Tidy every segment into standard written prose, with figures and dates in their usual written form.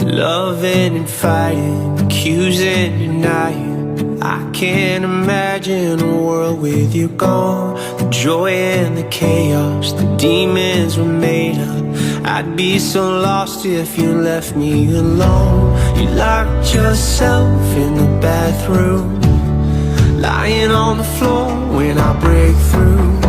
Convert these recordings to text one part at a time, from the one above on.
Loving and fighting, accusing, denying. I can't imagine a world with you gone. The joy and the chaos, the demons were made up. I'd be so lost if you left me alone. You locked yourself in the bathroom, lying on the floor when I break through.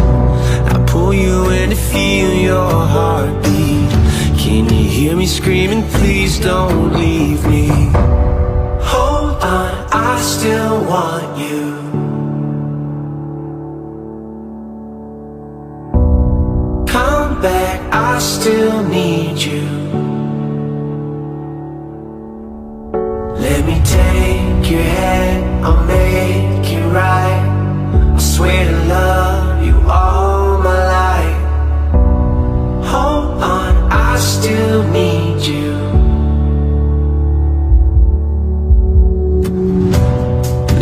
I pull you in to feel your heartbeat. Can you hear me screaming, please don't leave me? Hold on, I still want you. Come back, I still need you. Let me take your hand, I'll make it right. I swear to love you all my life. Hold on, I still need you.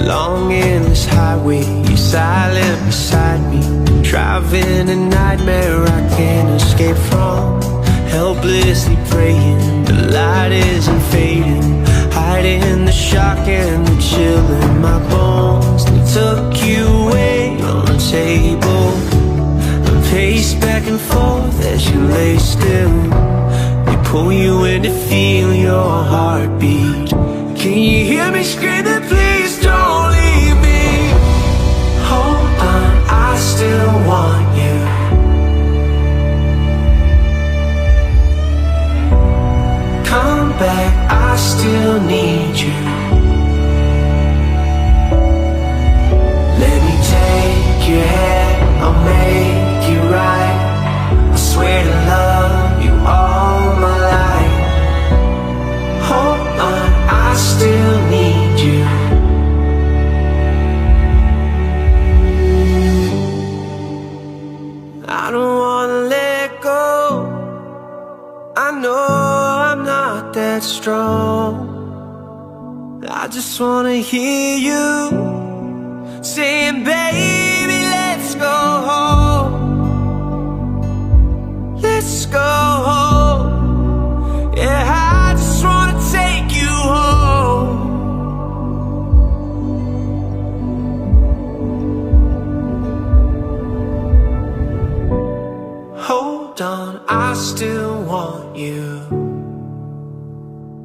Long endless highway, you're silent beside me. Driving a nightmare I can't escape from. Helplessly praying, the light isn't fading. Hiding the shock and the chill in my bones. They took you away on the table. I pace back and forth as you lay still. They pull you in to feel your heartbeat. Can you hear me screaming, please don't leave me? Hold on, I still want you. Come back, I still need you. Let me take your hand, I'll make it right. I swear to love you all my life. Hold on, I still need you. I don't wanna let go. I know I'm not that strong. I just wanna hear you saying, baby, let's go home. Let's go home. Yeah, I just wanna take you home. Hold on, I still want you.